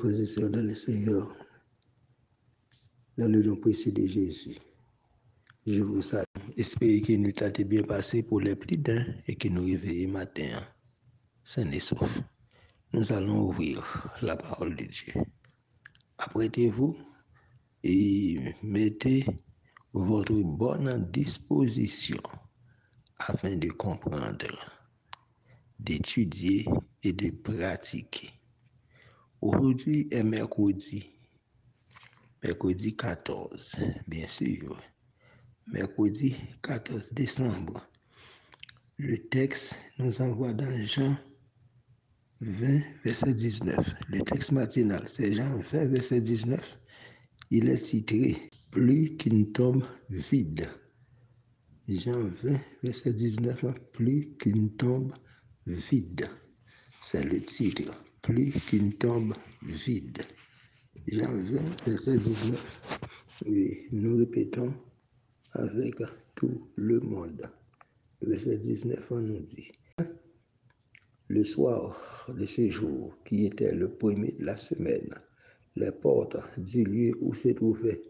frères et sœurs dans le Seigneur, dans le nom précieux de Jésus, je vous salue. Espérez que nous t'avons bien passé pour les plus d'un et que nous réveillons matin, sains et saufs. Nous allons ouvrir la parole de Dieu. Apprêtez-vous et mettez votre bonne disposition afin de comprendre, d'étudier et de pratiquer. Aujourd'hui est mercredi 14, bien sûr, mercredi 14 décembre. Le texte nous envoie dans Jean 20, verset 19. Le texte matinal, c'est Jean 20, verset 19. Il est titré « Plus qu'une tombe vide ». Jean 20, verset 19, « Plus qu'une tombe vide ». C'est le titre, « Plus qu'une tombe vide ». Jean 20, verset 19. Et nous répétons avec tout le monde. Verset 19, on nous dit. Le soir de ce jour, qui était le premier de la semaine, les portes du lieu où se trouvaient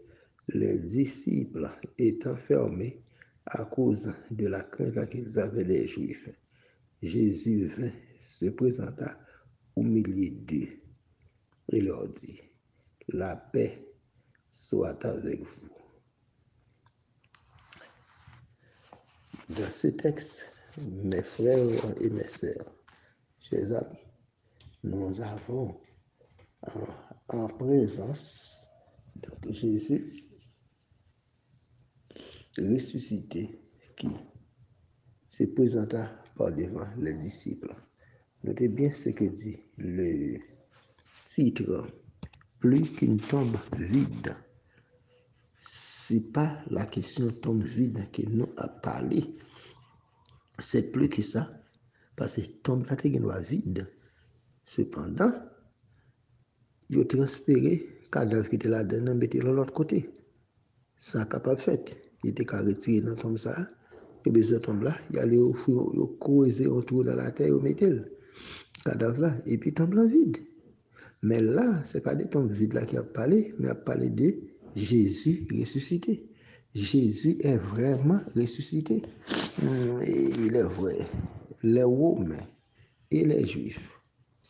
les disciples étant fermées à cause de la crainte qu'ils avaient des Juifs, Jésus vint, se présenta au milieu d'eux et leur dit, « La paix soit avec vous. » Dans ce texte, mes frères et mes sœurs, chers amis, nous avons en présence de Jésus ressuscité qui se présenta par devant les disciples. Notez bien ce que dit le titre, plus qu'une tombe vide. C'est pas la question tombe vide que nous a parlé. C'est plus que ça. Parce que tombe là, est vide. Cependant, il a transféré le cadavre qui était là-dedans, mettez de l'autre côté. Ça n'a pas fait. Il était qu'à retirer dans tombe ça. Et bien, ce tombe là, il allait creuser autour dans la terre, il mettait le cadavre là, et puis tombe là vide. Mais là, ce n'est pas des tombes vides là qui a parlé, mais a parlé de Jésus ressuscité. Jésus est vraiment ressuscité. Et il est vrai. Les Romains et les Juifs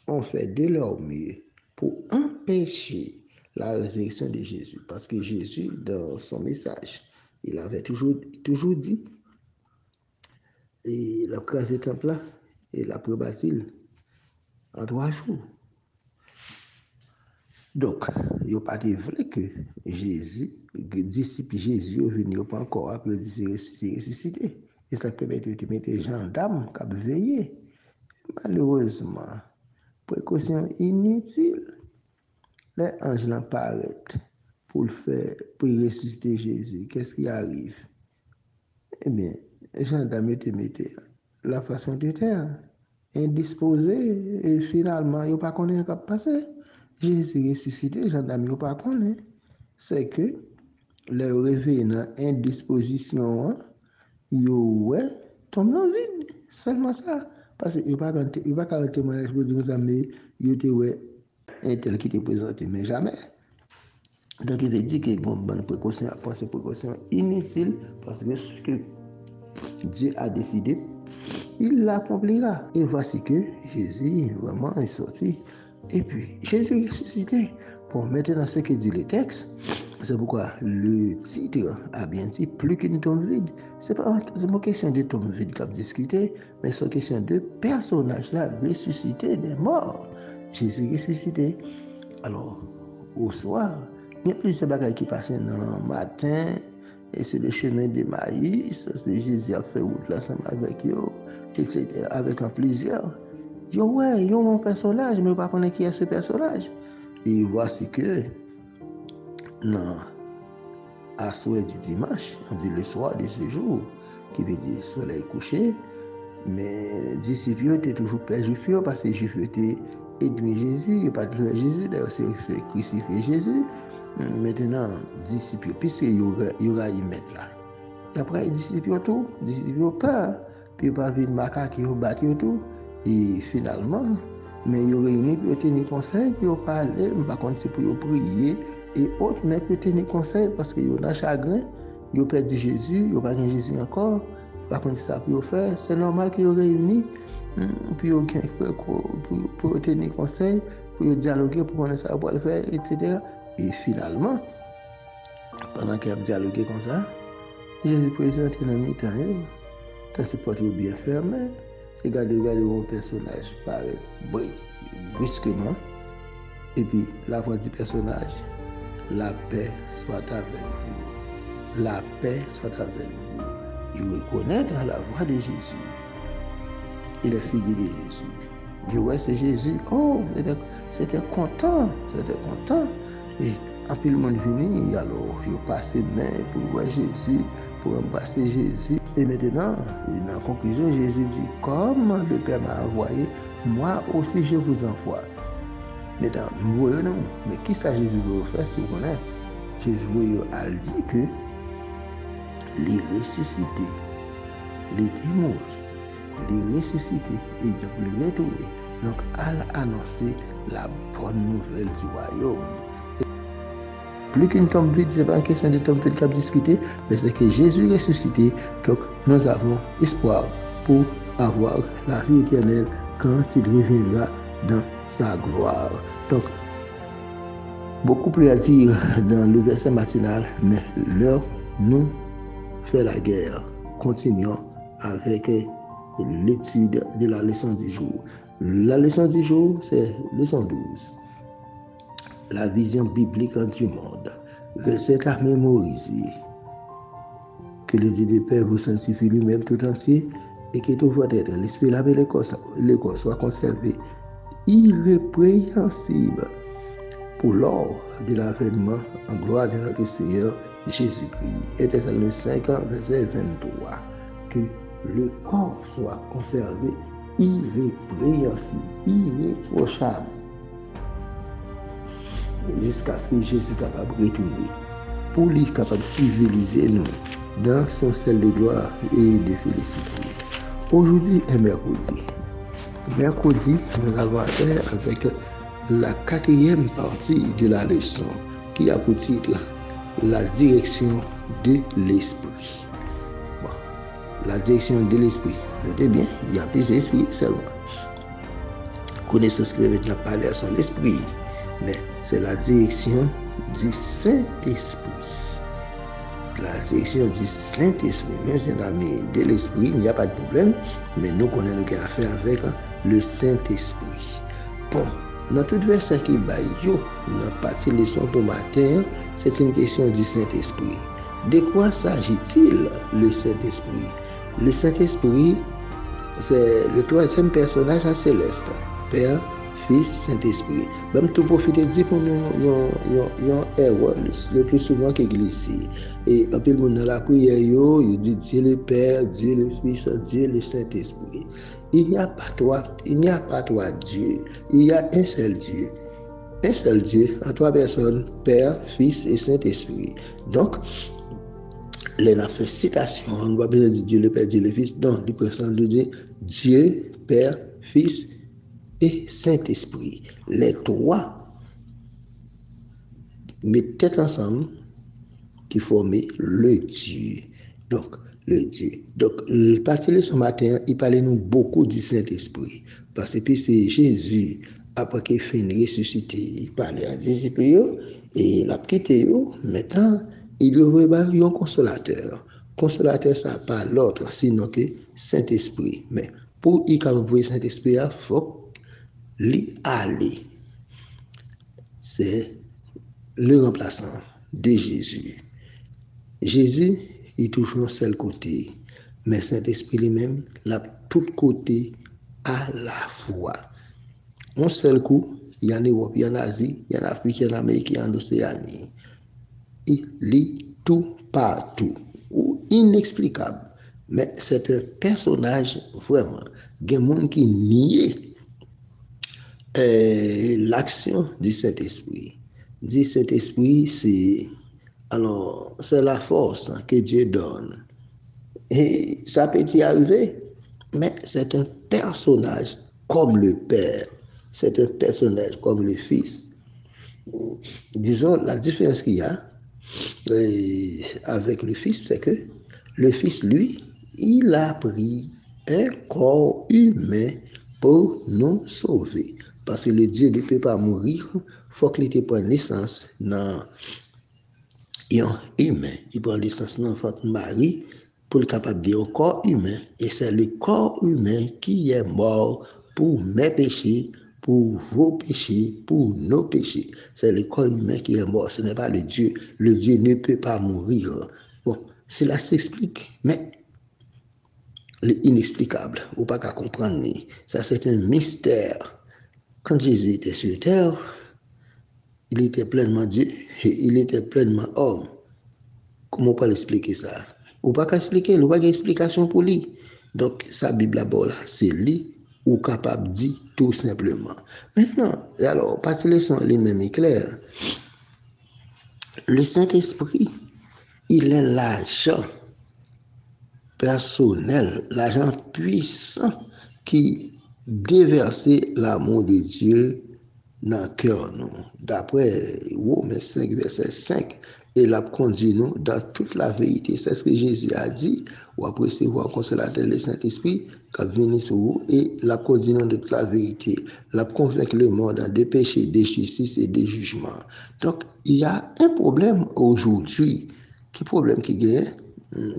ont fait de leur mieux pour empêcher la résurrection de Jésus. Parce que Jésus, dans son message, il avait toujours dit, et il a crasé le temple là, et il a prébattu en 3 jours. Donc, il n'a pas dit vrai que Jésus, les disciples Jésus, sont venus pas encore après ressuscité. Et ça permet de mettre des gendarmes qui ont veillé. Malheureusement, précaution inutile. Les anges n'apparaissent pour ressusciter Jésus. Qu'est-ce qui arrive? Eh bien, les gendarmes mettaient la façon de terre, indisposés, et finalement, ils n'ont pas connu ce qui a passé. Jésus ressuscité, les gendarmes n'ont pas connu. C'est que les réveillés dans indisposition, ils tombent dans le vide. Seulement ça. Parce qu'il n'y a pas de témoignage pour dire que ils étaient un tel qui était présenté, mais jamais. Donc il veut dire qu'il y a une bonne précaution à penser, précaution inutile, parce que ce que Dieu a décidé, il l'accomplira. Et voici que Jésus vraiment est sorti. Et puis Jésus est ressuscité. Bon, maintenant ce que dit le texte, c'est pourquoi le titre a bien dit plus qu'une tombe vide. C'est pas une question de tombe vide qu'on a discuté, mais c'est une question de personnage là ressuscité des morts. Jésus ressuscité. Alors, au soir, il y a plusieurs bagages qui passent dans le matin, et c'est le chemin de Maïs, c'est Jésus a fait route là ensemble avec eux, etc. Avec un plusieurs. Yo, un personnage, mais pas connaître qui est ce personnage. Et voici que, non, à soir du dimanche, on dit le soir de ce jour, qui veut dire soleil couché, mais les disciples étaient toujours pas juifs parce que les juifs étaient ennemis Jésus, il n'y a pas de Jésus, d'ailleurs c'est crucifié Jésus. Maintenant, disciples, puisque il y aura y mettre là. Et après, les disciples ont peur, puis ils pas venir macaque, ils ont battu tout. Et finalement, mais ils réunis pour tenir conseil, pour parler, par contre c'est pour prier, et autres, mais pour tenir conseil parce qu'ils ont un chagrin, ils ont perdu Jésus, ils n'ont pas Jésus encore, par contre ça pour faire, c'est normal qu'ils réunis, pour tenir conseil, pour dialoguer, pour connaître ça, pour le faire, etc. Et finalement, pendant qu'ils ont dialogué comme ça, Jésus présente dans le milieu, quand c'est porté bien fermé, c'est regarder mon personnage paraît brusquement, et puis la voix du personnage, la paix soit avec vous. La paix soit avec vous. Je reconnais dans la voix de Jésus. Il est figure de Jésus. Je vois c'est Jésus. Oh, c'était content. C'était content. Et en plus le monde venu, alors je passe main pour voir Jésus, pour embrasser Jésus. Et maintenant, en conclusion, Jésus dit, comme le Père m'a envoyé, moi aussi je vous envoie. Maintenant, nous voyons, mais qui ça Jésus veut faire si vous connaissez? Jésus a dit que les ressuscités, les dimanches, les ressuscités, et Dieu les retourner. Donc, à annoncer la bonne nouvelle du royaume. Plus qu'une tombe vide, ce n'est pas une question de tombe vide qu'on a discuté, mais c'est que Jésus est ressuscité. Donc, nous avons espoir pour avoir la vie éternelle quand il reviendra dans sa gloire. Donc, beaucoup plus à dire dans le verset matinal, mais l'heure nous fait la guerre. Continuons avec l'étude de la leçon du jour. La leçon du jour, c'est leçon 12. La vision biblique du monde. Recette à mémoriser. Que le Dieu de paix vous sanctifie lui-même tout entier et que tout votre être, l'esprit, l'âme et le corps soient conservés irrépréhensibles pour l'heure de l'avènement en gloire de notre Seigneur Jésus-Christ. Et Thessaloniciens 5, verset 23. Que le corps soit conservé irrépréhensible, irréprochable, jusqu'à ce que Jésus soit capable de retourner, pour lui capable de civiliser nous dans son ciel de gloire et de félicité. Aujourd'hui est mercredi. Mercredi, nous avons affaire avec la 4e partie de la leçon qui a pour titre la direction de l'esprit. Bon, la direction de l'esprit. Notez bien, il y a plusieurs esprits seulement. Connaissance que maintenant parler à son esprit, mais c'est la direction du Saint-Esprit. La direction du Saint-Esprit. Même si on a mis de l'esprit, il n'y a pas de problème, mais nous connaissons qu'il y a affaire avec le Saint-Esprit. Bon, dans tout verset qui baille, dans la partie leçon pour matin, c'est une question du Saint-Esprit. De quoi s'agit-il, le Saint-Esprit? Le Saint-Esprit, c'est le 3e personnage en céleste. Père, Fils, Saint-Esprit. Même tout profiter de dire pour nous, erreur le plus souvent qui glisse. Et un peu dans la prière, il dit Dieu le Père, Dieu le Fils, Dieu le Saint-Esprit. Il n'y a pas trois Dieu. Il y a un seul Dieu. Un seul Dieu en 3 personnes, Père, Fils et Saint-Esprit. Donc, les a fait citation, on ne va pas dire Dieu le Père, Dieu le Fils. Donc, du personne de dire Dieu, Père, Fils et Saint-Esprit. Les 3 mettent tête ensemble qui formaient le Dieu. Donc, le Dieu. Donc, le parti de ce matin, il parlait nous beaucoup du Saint-Esprit. Parce que puis c'est Jésus, après qu'il fait une ressuscité, il parlait à disciples et il a quitté eux. Maintenant, il devrait avoir un consolateur. Consolateur, ça n'a pas l'autre, sinon que Saint-Esprit. Mais pour y avoir Saint-Esprit, il faut l'y aller. C'est le remplaçant de Jésus. Jésus est toujours seul côté, mais Saint-Esprit lui-même l'a tout côté à la fois. Un seul coup, il y a en Europe, il y a en Asie, il y a en Afrique, il y a en Amérique, il y a en Océanie. Il est tout partout, ou inexplicable. Mais c'est un personnage vraiment. Il y a des gens qui nient l'action du Saint-Esprit. Du Saint-Esprit, c'est la force que Dieu donne. Et ça peut y arriver, mais c'est un personnage comme le Père. c'est un personnage comme le Fils. Disons, la différence qu'il y a avec le Fils, c'est que le Fils, lui, il a pris un corps humain pour nous sauver. Parce que le Dieu ne peut pas mourir, il faut qu'il prenne naissance dans un humain. Il prend naissance dans votre mari pour être capable de un corps humain. Et c'est le corps humain qui est mort pour mes péchés, pour vos péchés, pour nos péchés. C'est le corps humain qui est mort, ce n'est pas le Dieu. Le Dieu ne peut pas mourir. Bon, cela s'explique, mais l'inexplicable, ou pas qu'à comprendre. Ça, c'est un mystère. Quand Jésus était sur terre, il était pleinement Dieu et il était pleinement homme. Comment on peut l'expliquer ça? Ou pas qu'à expliquer, ou pas d'explication pour lui. Donc, sa Bible là-bas, là, c'est lui ou capable de dire tout simplement. Maintenant, alors, parce que les sons les mêmes clairs, le Saint-Esprit, il est l'agent personnel, l'agent puissant qui déverse l'amour de Dieu dans le cœur. D'après Romains 5, verset 5, et l'a conduit nous dans toute la vérité. C'est ce que Jésus a dit. Ou après recevoir le consolateur, le Saint-Esprit, qui vient sur vous et l'a conduit dans toute la vérité. L'a convaincu le monde des péchés, des justices et des jugements. Donc, il y a un problème aujourd'hui. Quel problème qui gagne?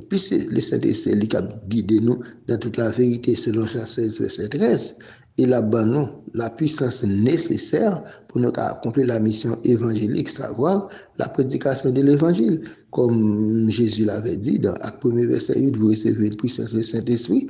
Puisque le Saint-Esprit qui a guidé nous dans toute la vérité selon Jean 16, verset 13, il a donné la puissance nécessaire pour nous accomplir la mission évangélique, savoir la prédication de l'évangile. Comme Jésus l'avait dit dans Acte 1, verset 8, vous recevez une puissance du Saint-Esprit.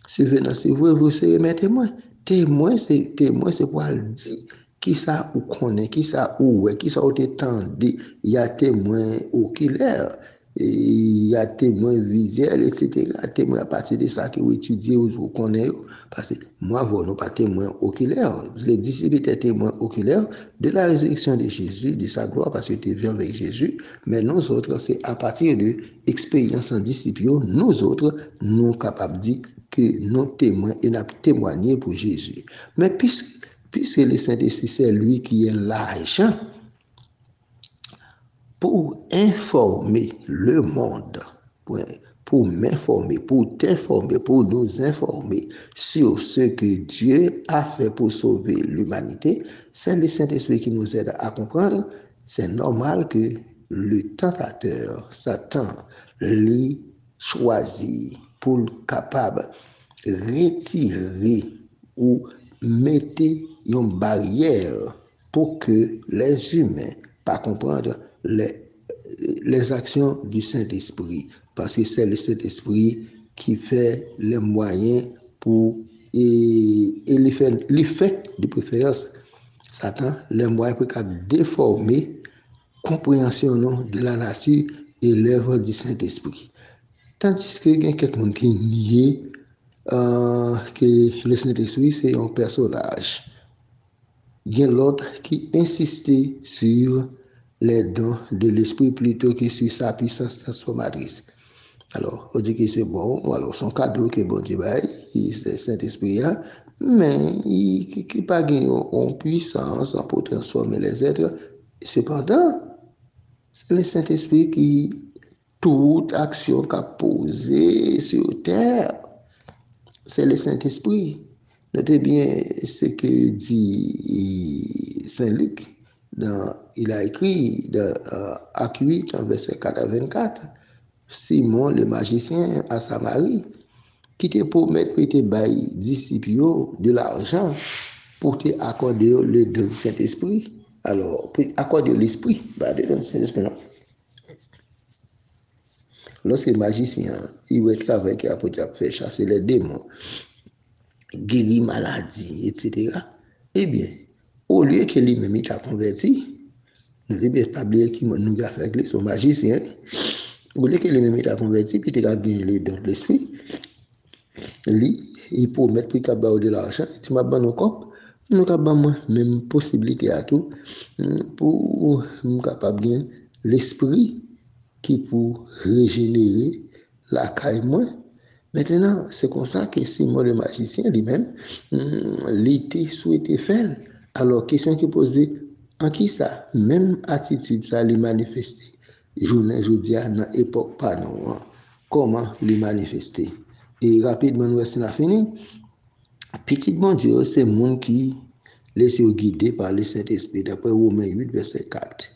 Survenant sur vous, vous serez mes témoins. Témoin, c'est pour le dire. Qui ça ou connaît, qui ça ou ouais, qui ça ou t'étendé. Il y a témoin oculaire. Il y a témoin visuel, etc. Témoin à partir de ça que vous étudiez ou vous connaissez. Parce que moi, vous n'avez pas témoin oculaire. Les disciples étaient témoins oculaires de la résurrection de Jésus, de sa gloire, parce que tu viens avec Jésus. Mais nous autres, c'est à partir de l'expérience en disciples, nous autres, nous sommes capables de dire que nous témoins et nous témoigné pour Jésus. Mais puisque le Saint-Esprit, c'est lui qui est l'agent pour informer le monde, pour m'informer, pour t'informer, pour nous informer sur ce que Dieu a fait pour sauver l'humanité, c'est le Saint-Esprit qui nous aide à comprendre. C'est normal que le tentateur, Satan, lui choisit pour capable retirer ou mettre une barrière pour que les humains pas comprendre les actions du Saint-Esprit. Parce que c'est le Saint-Esprit qui fait les moyens pour et il fait de préférence Satan les moyens pour déformer compréhension de la nature et l'œuvre du Saint-Esprit. Tandis que il y a quelqu'un qui nie que le Saint-Esprit c'est un personnage. Il y a l'autre qui insistait sur les dons de l'esprit plutôt que sur sa puissance transformatrice. Alors, on dit que c'est bon, alors son cadeau que bon Dieu bail, c'est Saint-Esprit, mais il n'a pas en puissance pour transformer les êtres. Cependant, c'est le Saint-Esprit qui, toute action qu'a posée sur terre, c'est le Saint-Esprit. Notez bien ce que dit Saint Luc. Il a écrit dans Acte 8, verset 4 à 24, Simon le magicien à Samarie, qui te promet de te bailler disciples de l'argent pour te accorder le don du Saint-Esprit. Alors, accorder l'esprit, le don du Saint-Esprit, non? Lorsque le magicien, il va travailler qui a fait chasser les démons, guérir maladie, etc. Eh bien, au lieu que lui-même il a converti, nous devons établir qu'il nous a fait son magicien. Au lieu que lui-même il a converti, puis il a gagné les dons de l'esprit, lui, il peut mettre plus qu'à de l'argent, tu m'as donné un cop, nous avons même possibilité à tout pour nous capable bien l'esprit qui pour régénérer la caille moins. Maintenant, c'est comme ça que Simon le magicien lui-même, l'été souhaité faire. Alors, question qui est posée, en qui ça? Même attitude, ça les manifester. Journée, je dis, dans l'époque, pas non. Comment les manifester? Et rapidement, nous sommes fini. Petit bon Dieu, c'est le monde qui laisse guider par le Saint-Esprit, d'après Romains 8, verset 4.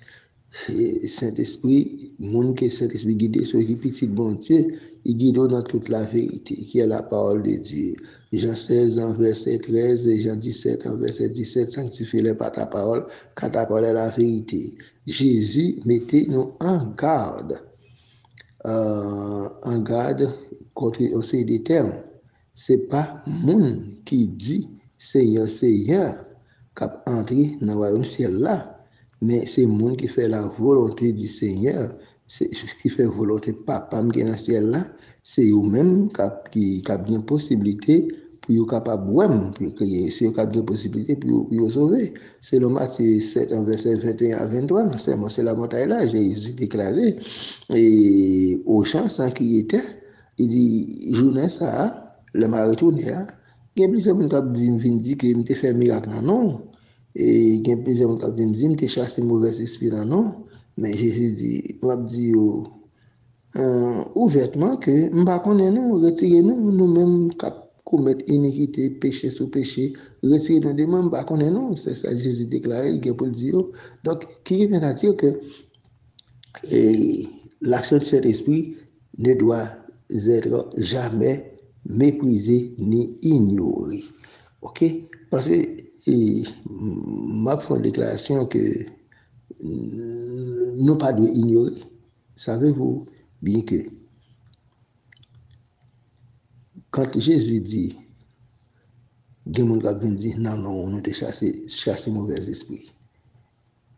Saint-Esprit, monde que Saint-Esprit guide, c'est qui petit bon Dieu, il guide dans toute la vérité, qui est la parole de Dieu. Jean 16 en verset 13 et Jean 17 en verset 17, sanctifie-les par ta parole, car ta parole est la vérité. Jésus mettait nous en garde contre aussi des termes. C'est pas monde qui dit Seigneur, Seigneur, qui entrer dans le royaume ciel là. Mais c'est le monde qui fait la volonté du Seigneur, qui fait la volonté de Papa qui est dans le ciel là, c'est eux-mêmes qui ont bien possibilité pour être capable de c'est eux qui ont bien possibilité pour sauver. C'est le Matthieu 7, verset 21 à 23, c'est la montagne là, Jésus déclaré, et au champ sans qui était, il dit, journée ça, le m'a retourné, il y a plusieurs personnes qui disent que je fait miracle, non. Et il y a plusieurs gens qui disent que je chassé mauvais esprit, non. Mais Jésus dit, on va dire ouvertement que je ne connais pas nous, retirez-nous, nous-mêmes qui commettre iniquité, péché sous péché, retirez-nous de nous, je ne connais pas nous. C'est ça Jésus déclaré, il pour le dire. Donc, qui vient à dire que l'action de cet esprit ne doit être jamais méprisée ni ignorée. OK? Parce que ma déclaration que nous pas de ignorer. Savez-vous bien que quand Jésus dit, il y a des gens qui disent non, non, on a chassé mauvais esprit.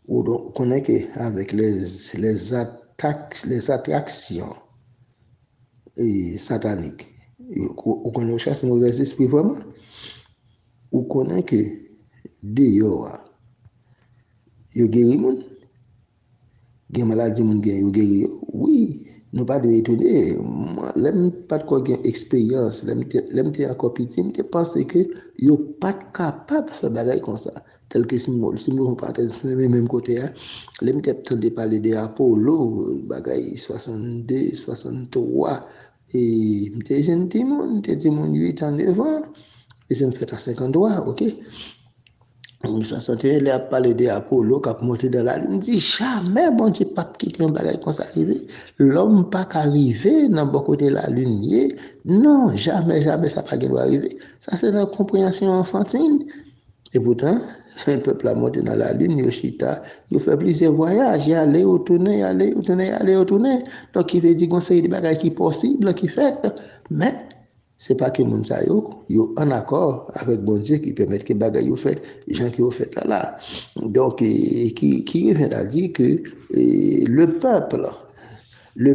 On connaît qu'avec les attractions sataniques, on connaît chasser mauvais esprit vraiment. On connaît que dehors, il y a guéri moun, il y a maladie moun gen, il guéri. Oui, nous pas de étonner. Moi, l'aime pas de quoi expérience, l'aime encore petit, je pense que yo pas capable de faire bagaille comme ça. Tel que si nous partons du même côté, l'aime de parler de Apollo, bagaille 62, 63, et m'étais jeune timon, m'étais timon 8 ans, 9 ans, et ça me fait à 53, ok? En 1961, il a parlé d'Apollo qui a monté dans la lune. Il dit jamais, bon Dieu, pas quitter un bagage comme ça arrivé. L'homme pas qu'arriver dans le côté de la lune. Non, jamais, jamais ça pas doit arriver. Ça, c'est la compréhension enfantine. Et pourtant, le peuple a monté dans la lune, Yoshita, il fait plusieurs voyages, il allait retourner, aller retourner, aller retourner. Donc, il veut dire qu'on sait des bagages qui sont possibles, qui fait. Mais, c'est pas que moun sa yo en accord avec bon Dieu qui permet que bagay yo fait les gens qui ont fait là. Donc qui vient à dire que le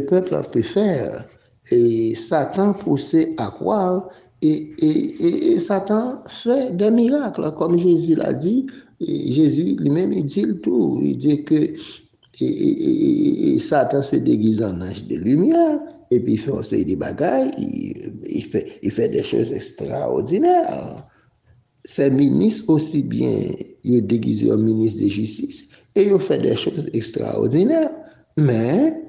peuple peut faire et Satan poussé à croire et Satan fait des miracles comme Jésus l'a dit. Jésus lui-même il dit le tout, il dit que et Satan se déguise en ange de lumière, et puis il fait aussi des bagailles, il fait des choses extraordinaires. Ces ministres aussi bien, il déguisé en ministre de justice, et il fait des choses extraordinaires, mais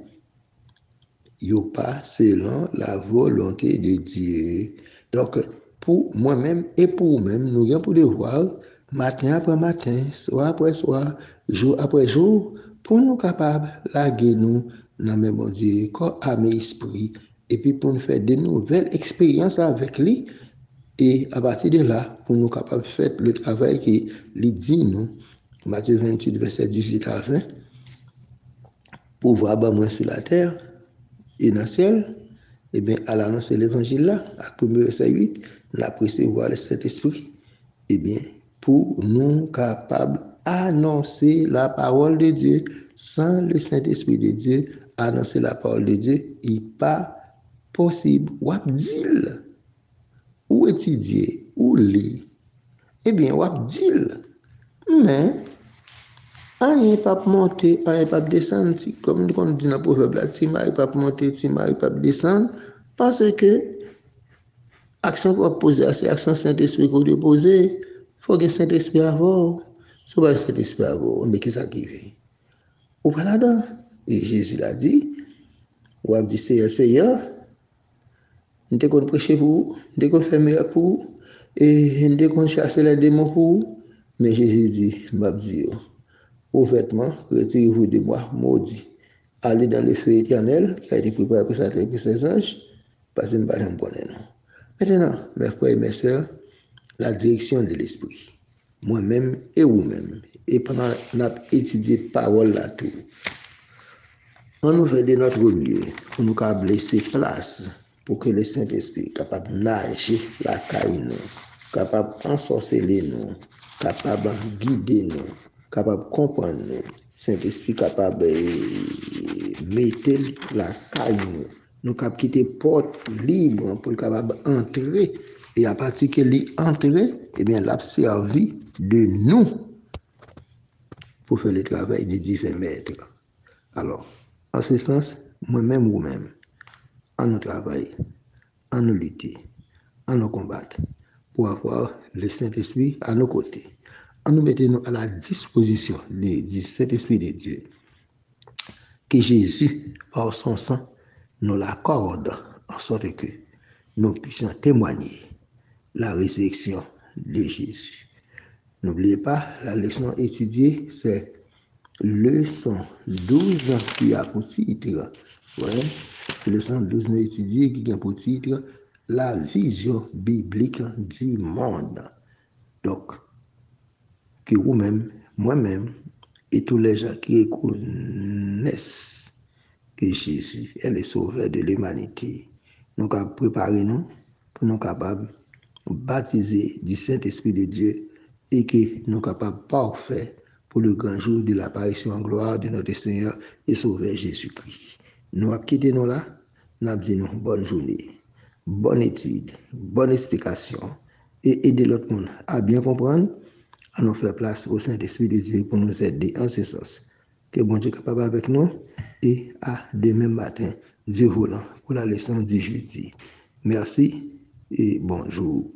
il n'est pas selon la volonté de Dieu. Donc, pour moi-même et pour vous-même, nous avons pour devoir, matin après matin, soir après soir, jour après jour, pour nous capables laguer nous dans le même Dieu, corps, âme et esprit, et puis pour nous faire de nouvelles expériences avec lui, et à partir de là, pour nous capables de faire le travail qui dit nous, Matthieu 28, verset 18 à 20, pour voir moins sur la terre et dans le ciel, et bien, à l'annoncer l'évangile là, à 1 verset 8, la recevoir le Saint-Esprit, et bien, pour nous capables d'annoncer la parole de Dieu, sans le Saint-Esprit de Dieu, annoncer la parole de Dieu, il n'est pas possible. Ou dire, ou étudier, ou lire, eh bien, ou dire, mais, rien pas monter, rien pas descendre, comme on dit dans le proverbe là, Tima pas monter, Tima pas descendre, parce que Action qu'on poser, c'est action Saint-Esprit qu'on doit poser. Il faut que Saint-Esprit avant. Si on va Saint-Esprit avant, mais qu'est-ce qui arrive? Ou pas là-dedans. Et Jésus l'a dit, ou a dit, Seigneur, nous devons prêcher pour vous, nous devons faire meilleur pour vous, et nous devons chasser les démons pour vous. Mais Jésus dit, m'a dit, ouvertement, retirez-vous de moi, maudit. Allez dans le feu éternel qui a été préparé pour Satan et pour ses anges, parce que je ne vais pas non. Maintenant, mes frères et mes sœurs, la direction de l'esprit, moi-même et vous-même, et pendant qu'on a étudié parole là tout, on nous fait de notre mieux pour nous laisser place pour que le Saint-Esprit soit capable de nager la caille nous, capable d'ensorceler nous, capable de guider nous, capable de comprendre nous. Saint-Esprit capable de mettre la caille nous. Nous capable de quitter porte libre pour capable d'entrer. Et à partir que l'entrer, eh bien, l'a servi de nous pour faire le travail des divins maîtres. Alors, en ce sens, moi-même ou même, en nous travailler, en nous lutter, en nous combattre, pour avoir le Saint-Esprit à nos côtés, en nous mettant à la disposition du Saint-Esprit de Dieu, que Jésus, par son sang, nous l'accorde, en sorte que nous puissions témoigner la résurrection de Jésus. N'oubliez pas, la leçon étudiée, c'est leçon 12 qui a pour titre, leçon 12 étudiée qui a pour titre la vision biblique du monde. Donc, que vous-même, moi-même, et tous les gens qui reconnaissent que Jésus est le sauveur de l'humanité, nous avons préparé nous pour nous capables de baptiser du Saint-Esprit de Dieu et que nous sommes capables parfaits pour le grand jour de l'apparition en gloire de notre Seigneur et Sauveur Jésus-Christ. Nous avons quitté nous là, nous avons dit bonne journée, bonne étude, bonne explication et aider l'autre monde à bien comprendre, à nous faire place au Saint-Esprit de Dieu pour nous aider en ce sens. Que bon Dieu est capable avec nous et à demain matin, Dieu voulant, pour la leçon du jeudi. Merci et bonjour.